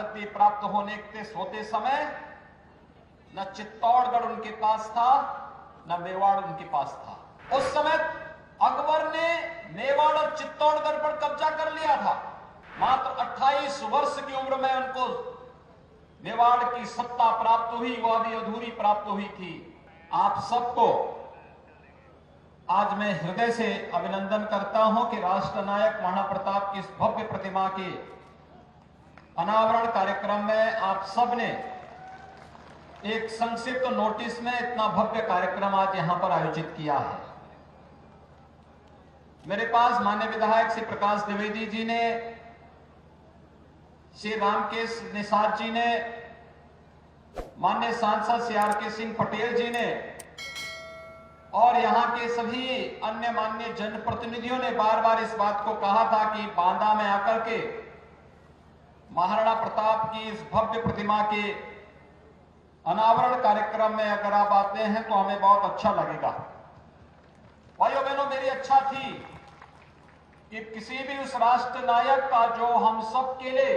राजगद्दी प्राप्त होते समय न चित्तौड़गढ़ उनके पास था, न मेवाड़ उनके पास था। उस समय अकबर ने मेवाड़ और चित्तौड़गढ़ पर कब्जा कर लिया था। मात्र 28 वर्ष की उम्र में उनको मेवाड़ की सत्ता प्राप्त हुई, वह भी अधूरी प्राप्त हुई थी। आप सबको आज मैं हृदय से अभिनंदन करता हूं कि राष्ट्र नायक महाराणा प्रताप की इस भव्य प्रतिमा के अनावरण कार्यक्रम में आप सबने एक संक्षिप्त नोटिस में इतना भव्य कार्यक्रम आज यहां पर आयोजित किया है। मेरे पास माननीय विधायक श्री प्रकाश द्विवेदी जी ने, श्री रामकेश निषाद जी ने, माननीय सांसद श्री आर.के. सिंह पटेल जी ने और यहां के सभी अन्य माननीय जनप्रतिनिधियों ने बार बार इस बात को कहा था कि बांदा में आकर के महाराणा प्रताप की इस भव्य प्रतिमा के अनावरण कार्यक्रम में अगर आप आते हैं तो हमें बहुत अच्छा लगेगा। भाइयों बहनों, मेरी इच्छा थी कि किसी भी उस राष्ट्र नायक का जो हम सब के लिए,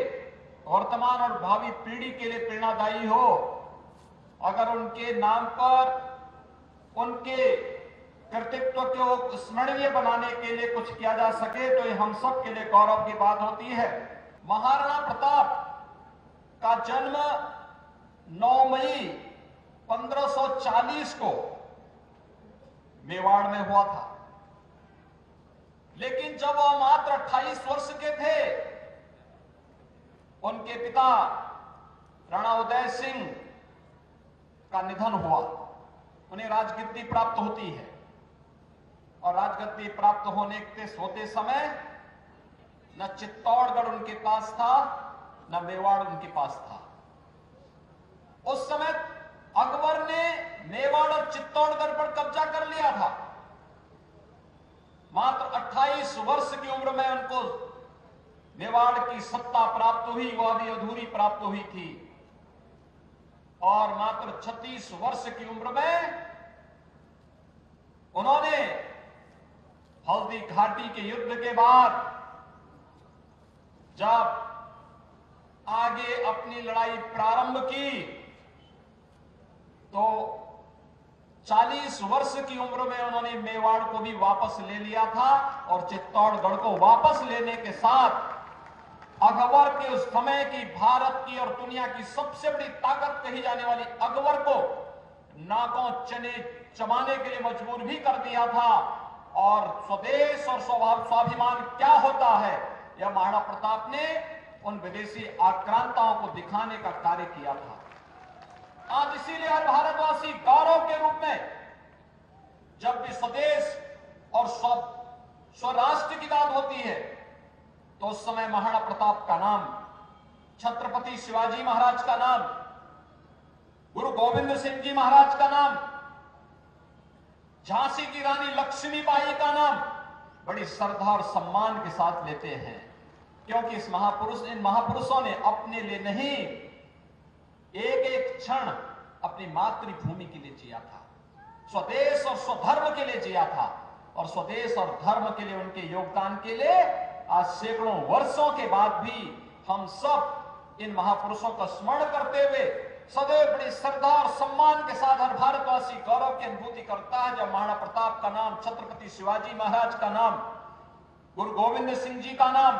वर्तमान और भावी पीढ़ी के लिए प्रेरणादायी हो, अगर उनके नाम पर उनके कृतित्व को स्मरणीय बनाने के लिए कुछ किया जा सके तो ये हम सब के लिए गौरव की बात होती है। महाराणा प्रताप का जन्म 9 मई 1540 को मेवाड़ में हुआ था, लेकिन जब वह मात्र 28 वर्ष के थे, उनके पिता राणा उदय सिंह का निधन हुआ। उन्हें राजगद्दी प्राप्त होती है और राजगद्दी प्राप्त होते समय न चित्तौड़गढ़ उनके पास था, न मेवाड़ उनके पास था। उस समय अकबर ने मेवाड़ और चित्तौड़गढ़ पर कब्जा कर लिया था। मात्र 28 वर्ष की उम्र में उनको मेवाड़ की सत्ता प्राप्त हुई, वह भी अधूरी प्राप्त हुई थी। और मात्र 36 वर्ष की उम्र में उन्होंने हल्दी घाटी के युद्ध के बाद जब आगे अपनी लड़ाई प्रारंभ की तो 40 वर्ष की उम्र में उन्होंने मेवाड़ को भी वापस ले लिया था और चित्तौड़गढ़ को वापस लेने के साथ अकबर के उस समय की भारत की और दुनिया की सबसे बड़ी ताकत कही जाने वाली अकबर को नाकों चने चबाने के लिए मजबूर भी कर दिया था। और स्वदेश और स्वाभिमान क्या होता है, यह महाराणा प्रताप ने उन विदेशी आक्रांताओं को दिखाने का कार्य किया था। आज इसीलिए हर भारतवासी गौरव के रूप में जब भी स्वदेश और स्वराष्ट्र की बात होती है तो उस समय महाराणा प्रताप का नाम, छत्रपति शिवाजी महाराज का नाम, गुरु गोविंद सिंह जी महाराज का नाम, झांसी की रानी लक्ष्मीबाई का नाम बड़ी श्रद्धा और सम्मान के साथ लेते हैं, क्योंकि इन महापुरुषों ने अपने लिए नहीं, एक एक क्षण अपनी मातृभूमि के लिए जिया था, स्वदेश और स्वधर्म के लिए जिया था। और स्वदेश और धर्म के लिए उनके योगदान के लिए आज सैकड़ों वर्षों के बाद भी हम सब इन महापुरुषों का स्मरण करते हुए सदैव बड़ी श्रद्धा और सम्मान के साथ हर भारतवासी गौरव की अनुभूति करता है जब महाराणा प्रताप का नाम, छत्रपति शिवाजी महाराज का नाम, गुरु गोविंद सिंह जी का नाम,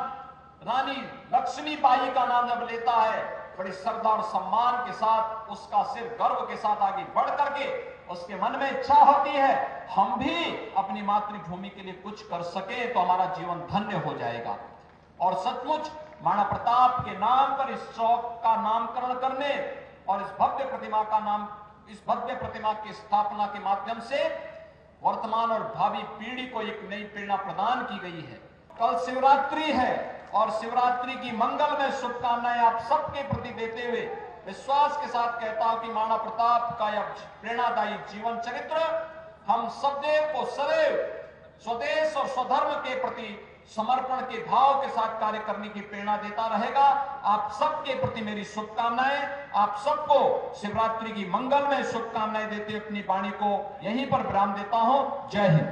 रानी लक्ष्मीबाई का नाम जब लेता है, बड़ी श्रद्धा और सम्मान के साथ, उसका सिर गर्व के साथ आगे बढ़ करके उसके मन में इच्छा होती है हम भी अपनी मातृभूमि के लिए कुछ कर सके तो हमारा जीवन धन्य हो जाएगा। और सचमुच महाराणा प्रताप के नाम पर इस चौक का नामकरण करने और इस भव्य प्रतिमा की स्थापना के माध्यम से वर्तमान और भावी पीढ़ी को एक नई प्रेरणा प्रदान की गई है। कल शिवरात्रि है और शिवरात्रि की मंगलमय शुभकामनाएं आप सबके प्रति देते हुए विश्वास के साथ कहता हूं कि महाराणा प्रताप का यह प्रेरणादायी जीवन चरित्र हम सदैव को सदैव स्वदेश और स्वधर्म के प्रति समर्पण के भाव के साथ कार्य करने की प्रेरणा देता रहेगा। आप सबके प्रति मेरी शुभकामनाएं, आप सबको शिवरात्रि की मंगलमय शुभकामनाएं देते अपनी वाणी को यहीं पर विराम देता हूं। जय हिंद।